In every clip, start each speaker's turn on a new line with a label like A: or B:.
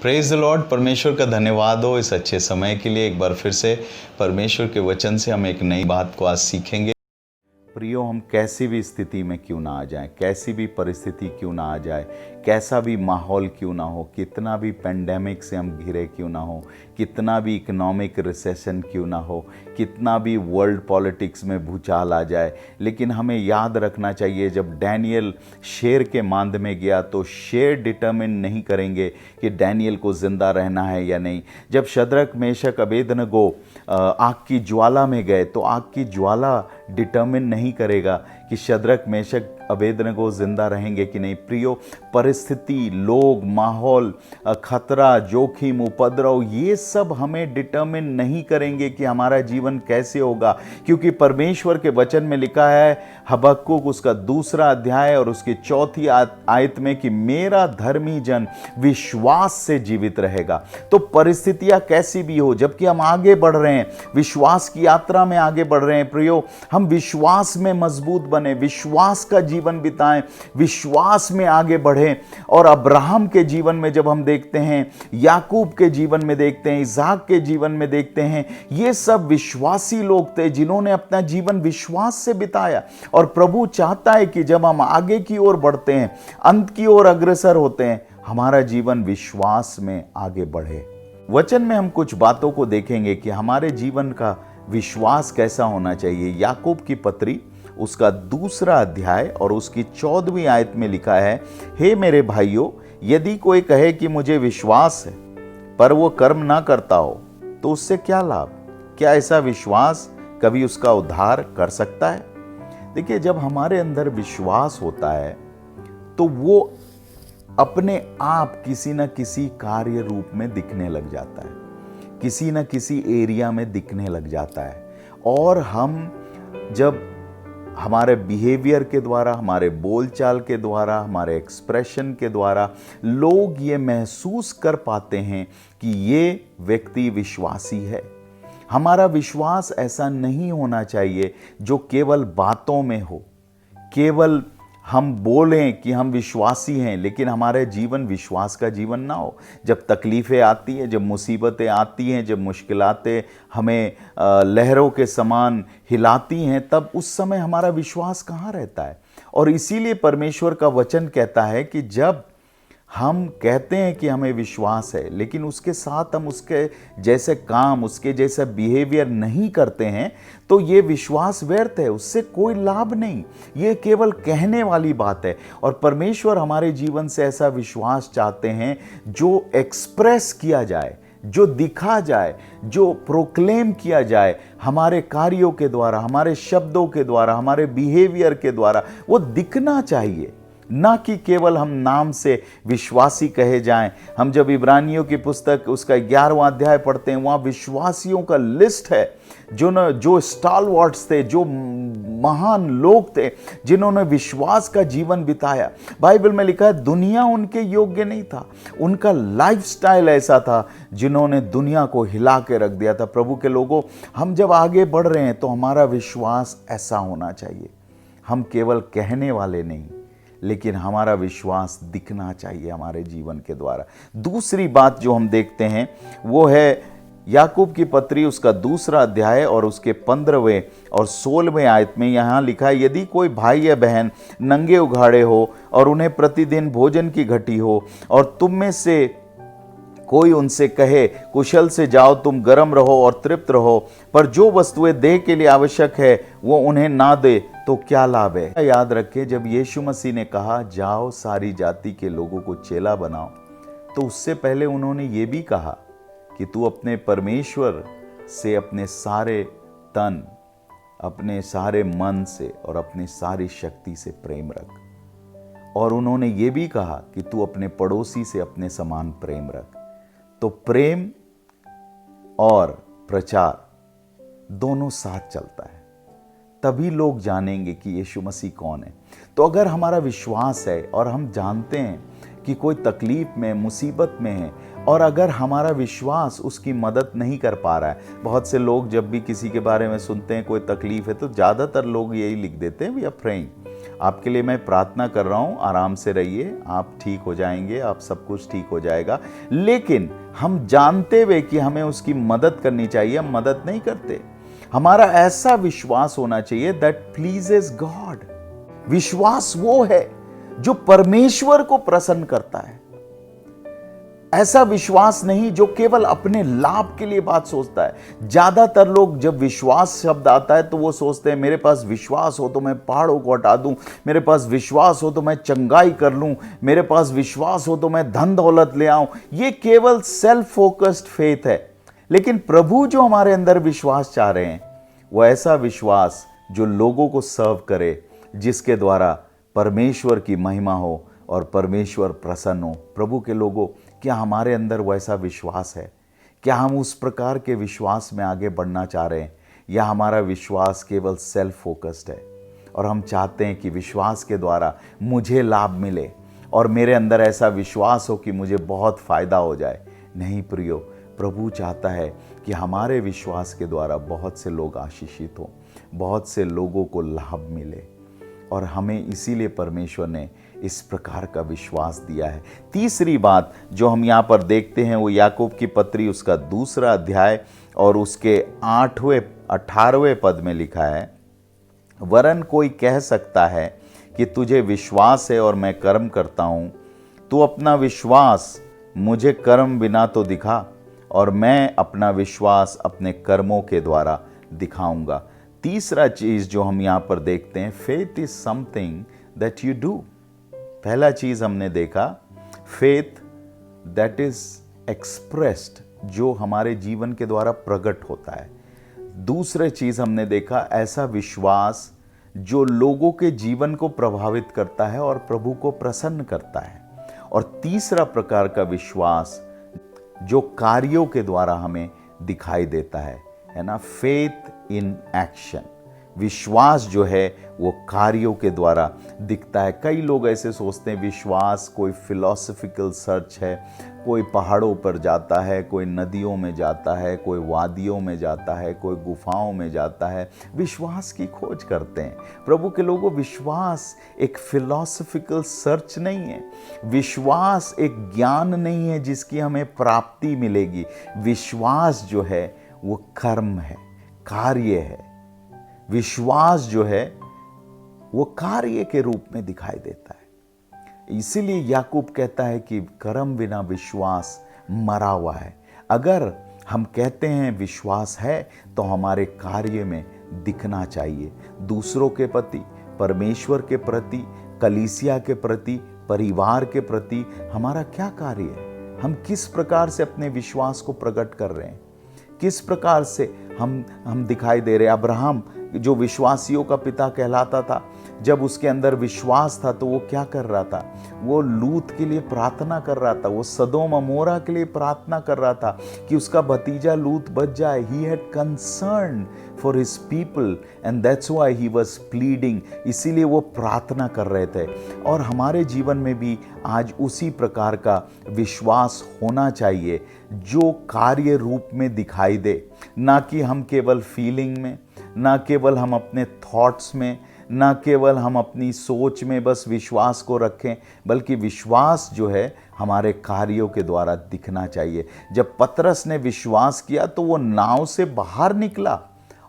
A: Praise the Lord. परमेश्वर का धन्यवाद हो इस अच्छे समय के लिए। एक बार फिर से परमेश्वर के वचन से हम एक नई बात को आज सीखेंगे। प्रियो, हम कैसी भी स्थिति में क्यों ना आ जाएं, कैसी भी परिस्थिति क्यों ना आ जाए, कैसा भी माहौल क्यों ना हो, कितना भी पेंडेमिक से हम घिरे क्यों ना हो, कितना भी इकोनॉमिक रिसेशन क्यों ना हो, कितना भी वर्ल्ड पॉलिटिक्स में भूचाल आ जाए, लेकिन हमें याद रखना चाहिए, जब डैनियल शेर के मांद में गया तो शेर डिटरमिन नहीं करेंगे कि डैनियल को जिंदा रहना है या नहीं। जब शद्रक मेशक अबेदनगो आग की ज्वाला में गए तो आग की ज्वाला डिटरमिन नहीं करेगा कि शद्रक मेशक अबेदनगो जिंदा रहेंगे कि नहीं। प्रियो, परिस्थिति, लोग, माहौल, खतरा, जोखिम, उपद्रव, ये सब हमें डिटरमिन नहीं करेंगे कि हमारा जीवन कैसे होगा, क्योंकि परमेश्वर के वचन में लिखा है हबक्कुक उसका 2 अध्याय और उसकी 4 आयत में कि मेरा धर्मी जन विश्वास से जीवित रहेगा। तो परिस्थितियां कैसी भी हो, जबकि हम आगे बढ़ रहे हैं, विश्वास की यात्रा में आगे बढ़ रहे हैं, प्रियो, हम विश्वास में मजबूत बने, विश्वास का जीवन बिताएं, विश्वास में आगे बढ़ें। और अब्राहम के जीवन में जब हम देखते हैं, याकूब के जीवन में देखते हैं, इसहाक के जीवन में देखते हैं, ये सब विश्वासी लोग थे जिन्होंने अपना जीवन विश्वास से बिताया। और प्रभु चाहता है कि जब हम आगे की ओर बढ़ते हैं, अंत की ओर अग्रसर होते हैं, हमारा जीवन विश्वास में आगे बढ़े। वचन में हम कुछ बातों को देखेंगे कि हमारे जीवन का विश्वास कैसा होना चाहिए। याकूब की पत्री उसका 2 अध्याय और उसकी 14वीं आयत में लिखा है, हे मेरे भाइयों, यदि कोई कहे कि मुझे विश्वास है पर वो कर्म ना करता हो तो उससे क्या लाभ? क्या ऐसा विश्वास कभी उसका उद्धार कर सकता है? देखिए, जब हमारे अंदर विश्वास होता है तो वो अपने आप किसी न किसी कार्य रूप में दिखने लग जाता है, किसी न किसी एरिया में दिखने लग जाता है। और हम जब हमारे बिहेवियर के द्वारा, हमारे बोलचाल के द्वारा, हमारे एक्सप्रेशन के द्वारा लोग ये महसूस कर पाते हैं कि ये व्यक्ति विश्वासी है। हमारा विश्वास ऐसा नहीं होना चाहिए जो केवल बातों में हो, केवल हम बोलें कि हम विश्वासी हैं लेकिन हमारे जीवन विश्वास का जीवन ना हो। जब तकलीफ़ें आती हैं, जब मुसीबतें आती हैं, जब मुश्किलातें हमें लहरों के समान हिलाती हैं, तब उस समय हमारा विश्वास कहाँ रहता है। और इसीलिए परमेश्वर का वचन कहता है कि जब हम कहते हैं कि हमें विश्वास है लेकिन उसके साथ हम उसके जैसे काम, उसके जैसा बिहेवियर नहीं करते हैं, तो ये विश्वास व्यर्थ है, उससे कोई लाभ नहीं। ये केवल कहने वाली बात है। और परमेश्वर हमारे जीवन से ऐसा विश्वास चाहते हैं जो एक्सप्रेस किया जाए, जो दिखा जाए, जो प्रोक्लेम किया जाए हमारे कार्यों के द्वारा, हमारे शब्दों के द्वारा, हमारे बिहेवियर के द्वारा। वो दिखना चाहिए, ना कि केवल हम नाम से विश्वासी कहे जाएं। हम जब इब्रानियों की पुस्तक उसका 11वां अध्याय पढ़ते हैं, वहाँ विश्वासियों का लिस्ट है जो स्टालवर्ट्स थे, जो महान लोग थे जिन्होंने विश्वास का जीवन बिताया। बाइबल में लिखा है दुनिया उनके योग्य नहीं था, उनका लाइफस्टाइल ऐसा था जिन्होंने दुनिया को हिला के रख दिया था। प्रभु के लोगों, हम जब आगे बढ़ रहे हैं तो हमारा विश्वास ऐसा होना चाहिए। हम केवल कहने वाले नहीं, लेकिन हमारा विश्वास दिखना चाहिए हमारे जीवन के द्वारा। दूसरी बात जो हम देखते हैं वो है याकूब की पत्री उसका 2 अध्याय और उसके 15वें और 16वें आयत में। यहाँ लिखा है, यदि कोई भाई या बहन नंगे उघाड़े हो और उन्हें प्रतिदिन भोजन की घटी हो और तुम में से कोई उनसे कहे कुशल से जाओ, तुम गर्म रहो और तृप्त रहो, पर जो वस्तुएं देह के लिए आवश्यक है वो उन्हें ना दे, तो क्या लाभ है? याद रखें, जब यीशु मसीह ने कहा जाओ सारी जाति के लोगों को चेला बनाओ, तो उससे पहले उन्होंने ये भी कहा कि तू अपने परमेश्वर से अपने सारे तन, अपने सारे मन से और अपनी सारी शक्ति से प्रेम रख। और उन्होंने ये भी कहा कि तू अपने पड़ोसी से अपने समान प्रेम रख। तो प्रेम और प्रचार दोनों साथ चलता है, तभी लोग जानेंगे कि यीशु मसीह कौन है। तो अगर हमारा विश्वास है और हम जानते हैं कि कोई तकलीफ में, मुसीबत में है, और अगर हमारा विश्वास उसकी मदद नहीं कर पा रहा है, बहुत से लोग जब भी किसी के बारे में सुनते हैं कोई तकलीफ है तो ज़्यादातर लोग यही लिख देते हैं वी आर प्रेइंग। आपके लिए मैं प्रार्थना कर रहा हूं, आराम से रहिए, आप ठीक हो जाएंगे, आप सब कुछ ठीक हो जाएगा। लेकिन हम जानते हुए कि हमें उसकी मदद करनी चाहिए, हम मदद नहीं करते। हमारा ऐसा विश्वास होना चाहिए दैट प्लीजेस गॉड। विश्वास वो है जो परमेश्वर को प्रसन्न करता है। ऐसा विश्वास नहीं जो केवल अपने लाभ के लिए बात सोचता है। ज्यादातर लोग जब विश्वास शब्द आता है तो वो सोचते हैं मेरे पास विश्वास हो तो मैं पहाड़ों को हटा दूं, मेरे पास विश्वास हो तो मैं चंगाई कर लूं, मेरे पास विश्वास हो तो मैं धन दौलत ले आऊं। ये केवल सेल्फ फोकस्ड फेथ है। लेकिन प्रभु जो हमारे अंदर विश्वास चाह रहे हैं वो ऐसा विश्वास जो लोगों को सर्व करे, जिसके द्वारा परमेश्वर की महिमा हो और परमेश्वर प्रसन्न हो। प्रभु के लोगों, क्या हमारे अंदर वैसा विश्वास है? क्या हम उस प्रकार के विश्वास में आगे बढ़ना चाह रहे हैं, या हमारा विश्वास केवल सेल्फ फोकस्ड है और हम चाहते हैं कि विश्वास के द्वारा मुझे लाभ मिले और मेरे अंदर ऐसा विश्वास हो कि मुझे बहुत फायदा हो जाए? नहीं प्रियो, प्रभु चाहता है कि हमारे विश्वास के द्वारा बहुत से लोग आशीषित हों, बहुत से लोगों को लाभ मिले, और हमें इसीलिए परमेश्वर ने इस प्रकार का विश्वास दिया है। तीसरी बात जो हम यहाँ पर देखते हैं वो याकूब की पत्री उसका 2 अध्याय और उसके 8वें 18वें पद में लिखा है, वरन कोई कह सकता है कि तुझे विश्वास है और मैं कर्म करता हूँ, तू अपना विश्वास मुझे कर्म बिना तो दिखा और मैं अपना विश्वास अपने कर्मों के द्वारा दिखाऊंगा। तीसरा चीज जो हम यहाँ पर देखते हैं, faith is something that you do. पहला चीज हमने देखा फेथ दैट इज एक्सप्रेस्ड, जो हमारे जीवन के द्वारा प्रकट होता है। दूसरे चीज हमने देखा ऐसा विश्वास जो लोगों के जीवन को प्रभावित करता है और प्रभु को प्रसन्न करता है। और तीसरा प्रकार का विश्वास जो कार्यों के द्वारा हमें दिखाई देता है ना, फेथ इन एक्शन। विश्वास जो है वो कार्यों के द्वारा दिखता है। कई लोग ऐसे सोचते हैं विश्वास कोई फिलॉसफिकल सर्च है, कोई पहाड़ों पर जाता है, कोई नदियों में जाता है, कोई वादियों में जाता है, कोई गुफाओं में जाता है, विश्वास की खोज करते हैं। प्रभु के लोगों, विश्वास एक फिलॉसफिकल सर्च नहीं है, विश्वास एक ज्ञान नहीं है जिसकी हमें प्राप्ति मिलेगी। विश्वास जो है वो कर्म है, कार्य है। विश्वास जो है वो कार्य के रूप में दिखाई देता है। इसीलिए याकूब कहता है कि कर्म बिना विश्वास मरा हुआ है। अगर हम कहते हैं विश्वास है तो हमारे कार्य में दिखना चाहिए। दूसरों के प्रति, परमेश्वर के प्रति, कलीसिया के प्रति, परिवार के प्रति हमारा क्या कार्य है? हम किस प्रकार से अपने विश्वास को प्रकट कर रहे हैं? किस प्रकार से हम दिखाई दे रहे हैं? अब्राहम जो विश्वासियों का पिता कहलाता था, जब उसके अंदर विश्वास था तो वो क्या कर रहा था? वो लूत के लिए प्रार्थना कर रहा था, वो सदोम अमोरा के लिए प्रार्थना कर रहा था कि उसका भतीजा लूत बच जाए। He had concern for his people and that's why he was pleading. इसीलिए वो प्रार्थना कर रहे थे। और हमारे जीवन में भी आज उसी प्रकार का विश्वास होना चाहिए जो कार्य रूप में दिखाई दे, ना कि हम केवल फीलिंग में, ना केवल हम अपने थॉट्स में, ना केवल हम अपनी सोच में बस विश्वास को रखें, बल्कि विश्वास जो है हमारे कार्यों के द्वारा दिखना चाहिए। जब पतरस ने विश्वास किया तो वो नाव से बाहर निकला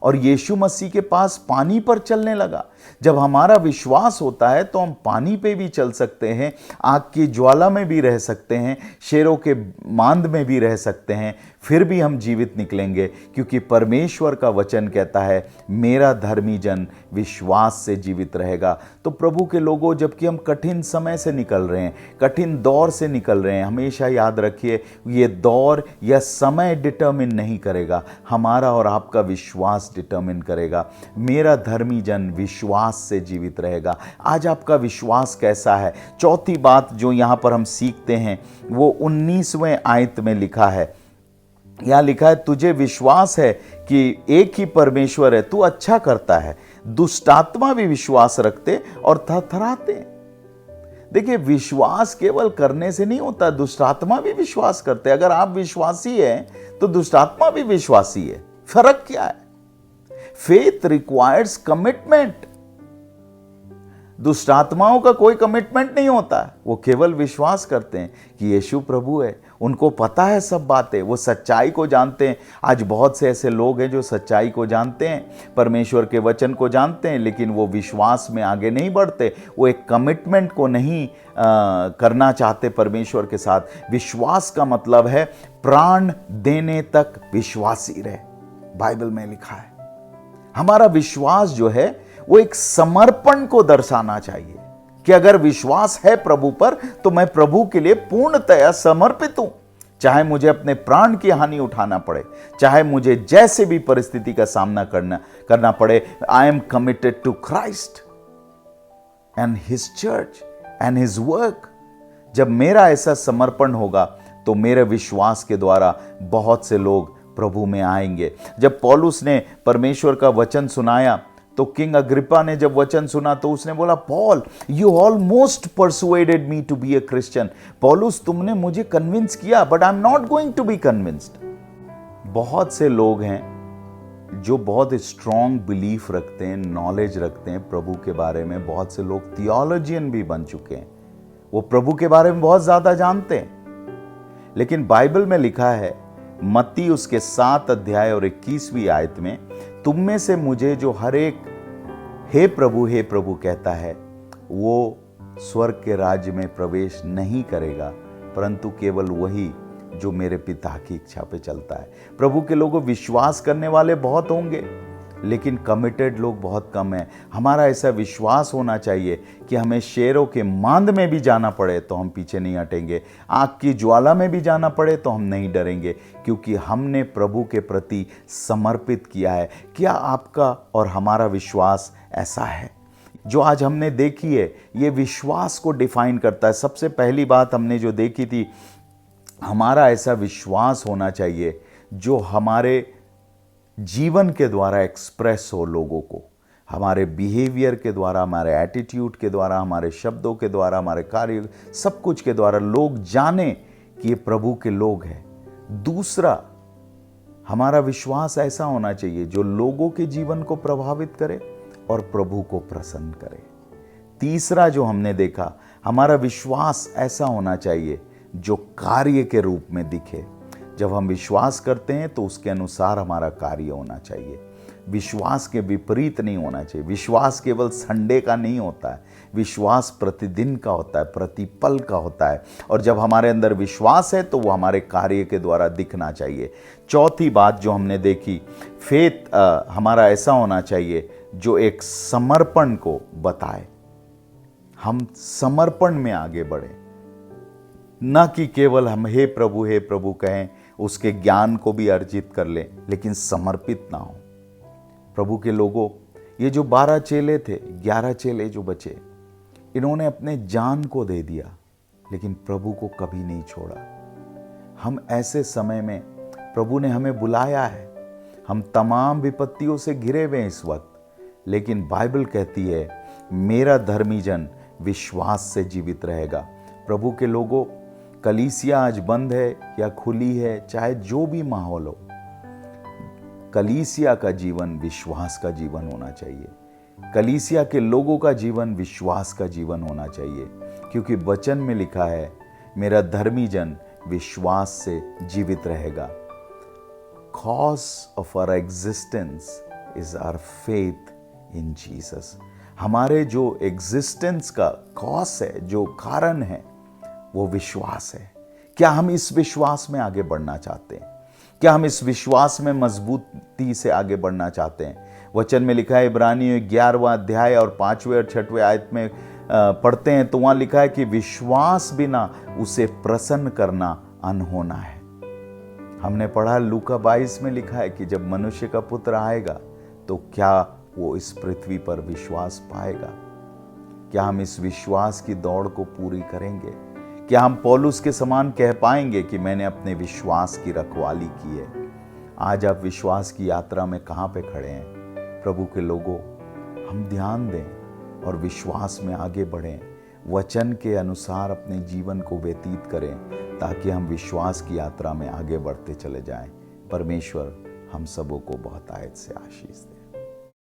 A: और यीशु मसीह के पास पानी पर चलने लगा। जब हमारा विश्वास होता है तो हम पानी पे भी चल सकते हैं, आग की ज्वाला में भी रह सकते हैं, शेरों के मांद में भी रह सकते हैं, फिर भी हम जीवित निकलेंगे, क्योंकि परमेश्वर का वचन कहता है मेरा धर्मी जन विश्वास से जीवित रहेगा। तो प्रभु के लोगों, जबकि हम कठिन समय से निकल रहे हैं, कठिन दौर से निकल रहे हैं, हमेशा याद रखिए ये दौर या समय डिटर्मिन नहीं करेगा, हमारा और आपका विश्वास डिटर्मिन करेगा। मेरा धर्मी जन विश्वास से जीवित रहेगा। आज आपका विश्वास कैसा है? चौथी बात जो यहां पर हम सीखते हैं वो 19वें आयत में लिखा है। यहां लिखा है, तुझे विश्वास है कि एक ही परमेश्वर है, तू अच्छा करता है। दुष्टात्मा भी विश्वास रखते और थरथराते। देखिए, विश्वास केवल करने से नहीं होता, दुष्टात्मा भी विश्वास करते। अगर आप विश्वासी हैं तो दुष्टात्मा भी विश्वासी है। फर्क क्या है? Faith requires commitment. दुष्ट आत्माओं का कोई कमिटमेंट नहीं होता है, वो केवल विश्वास करते हैं कि यीशु प्रभु है। उनको पता है सब बातें, वो सच्चाई को जानते हैं। आज बहुत से ऐसे लोग हैं जो सच्चाई को जानते हैं, परमेश्वर के वचन को जानते हैं, लेकिन वो विश्वास में आगे नहीं बढ़ते। वो एक कमिटमेंट को नहीं करना चाहते परमेश्वर के साथ। विश्वास का मतलब है प्राण देने तक विश्वासी रहे। बाइबल में लिखा है हमारा विश्वास जो है वो एक समर्पण को दर्शाना चाहिए कि अगर विश्वास है प्रभु पर तो मैं प्रभु के लिए पूर्णतया समर्पित हूं। चाहे मुझे अपने प्राण की हानि उठाना पड़े, चाहे मुझे जैसे भी परिस्थिति का सामना करना पड़े, I am committed to Christ and his church and his work. जब मेरा ऐसा समर्पण होगा तो मेरे विश्वास के द्वारा बहुत से लोग प्रभु में आएंगे। जब पौलुस ने परमेश्वर का वचन सुनाया तो किंग अग्रिप्पा ने जब वचन सुना तो उसने बोला, Paul you almost persuaded me to be a Christian. पौलुस तुमने मुझे कन्विंस किया, but I am not going to be convinced. बहुत से लोग हैं जो बहुत स्ट्रॉन्ग बिलीफ रखते हैं, नॉलेज रखते हैं प्रभु के बारे में। बहुत से लोग थियोलॉजियन भी बन चुके हैं, वो प्रभु के बारे में बहुत ज्यादा जानते हैं। लेकिन बाइबल में लिखा है मत्ती उसके 7 अध्याय और 21वीं आयत में, तुम में से मुझे जो हर एक हे प्रभु कहता है वो स्वर्ग के राज्य में प्रवेश नहीं करेगा, परंतु केवल वही जो मेरे पिता की इच्छा पे चलता है। प्रभु के लोगों, विश्वास करने वाले बहुत होंगे लेकिन कमिटेड लोग बहुत कम हैं। हमारा ऐसा विश्वास होना चाहिए कि हमें शेरों के मांद में भी जाना पड़े तो हम पीछे नहीं हटेंगे, आग की ज्वाला में भी जाना पड़े तो हम नहीं डरेंगे, क्योंकि हमने प्रभु के प्रति समर्पित किया है। क्या आपका और हमारा विश्वास ऐसा है? जो आज हमने देखी है ये विश्वास को डिफाइन करता है। सबसे पहली बात हमने जो देखी थी, हमारा ऐसा विश्वास होना चाहिए जो हमारे जीवन के द्वारा एक्सप्रेस हो लोगों को, हमारे बिहेवियर के द्वारा, हमारे एटीट्यूड के द्वारा, हमारे शब्दों के द्वारा, हमारे कार्य, सब कुछ के द्वारा लोग जाने कि ये प्रभु के लोग हैं। दूसरा, हमारा विश्वास ऐसा होना चाहिए जो लोगों के जीवन को प्रभावित करे और प्रभु को प्रसन्न करे। तीसरा जो हमने देखा, हमारा विश्वास ऐसा होना चाहिए जो कार्य के रूप में दिखे। जब हम विश्वास करते हैं तो उसके अनुसार हमारा कार्य होना चाहिए। विश्वास के विपरीत नहीं होना चाहिए। विश्वास केवल संडे का नहीं होता है, विश्वास प्रतिदिन का होता है, प्रतिपल का होता है। और जब हमारे अंदर विश्वास है तो वो हमारे कार्य के द्वारा दिखना चाहिए। चौथी बात जो हमने देखी, फेथ हमारा ऐसा होना चाहिए जो एक समर्पण को बताए। हम समर्पण में आगे बढ़े, न कि केवल हम हे प्रभु कहें, उसके ज्ञान को भी अर्जित कर ले लेकिन समर्पित ना हो। प्रभु के लोगों, ये जो 12 चेले थे, 11 चेले जो बचे, इन्होंने अपने जान को दे दिया लेकिन प्रभु को कभी नहीं छोड़ा। हम ऐसे समय में प्रभु ने हमें बुलाया है। हम तमाम विपत्तियों से घिरे हुए हैं इस वक्त, लेकिन बाइबल कहती है मेरा धर्मी जन विश्वास से जीवित रहेगा। प्रभु के लोगों, कलीसिया आज बंद है या खुली है, चाहे जो भी माहौल हो, कलीसिया का जीवन विश्वास का जीवन होना चाहिए। कलीसिया के लोगों का जीवन विश्वास का जीवन होना चाहिए, क्योंकि वचन में लिखा है मेरा धर्मी जन विश्वास से जीवित रहेगा। Cause of our existence is our faith in Jesus. हमारे जो एग्जिस्टेंस का कॉज है, जो कारण है, वो विश्वास है। क्या हम इस विश्वास में आगे बढ़ना चाहते हैं? क्या हम इस विश्वास में मजबूती से आगे बढ़ना चाहते हैं? वचन में लिखा है, इब्रानियों 11वां अध्याय और 5वें और 6वें आयत में पढ़ते हैं तो वहां लिखा है कि विश्वास बिना उसे प्रसन्न करना अनहोना है। हमने पढ़ा लूका 22 में लिखा है कि जब मनुष्य का पुत्र आएगा तो क्या वो इस पृथ्वी पर विश्वास पाएगा? क्या हम इस विश्वास की दौड़ को पूरी करेंगे? क्या हम पौलुस के समान कह पाएंगे कि मैंने अपने विश्वास की रखवाली की है? आज आप विश्वास की यात्रा में कहाँ पे खड़े हैं? प्रभु के लोगों, हम ध्यान दें और विश्वास में आगे बढ़ें, वचन के अनुसार अपने जीवन को व्यतीत करें, ताकि हम विश्वास की यात्रा में आगे बढ़ते चले जाएं। परमेश्वर हम सबों को बहुत आयत से आशीष दे।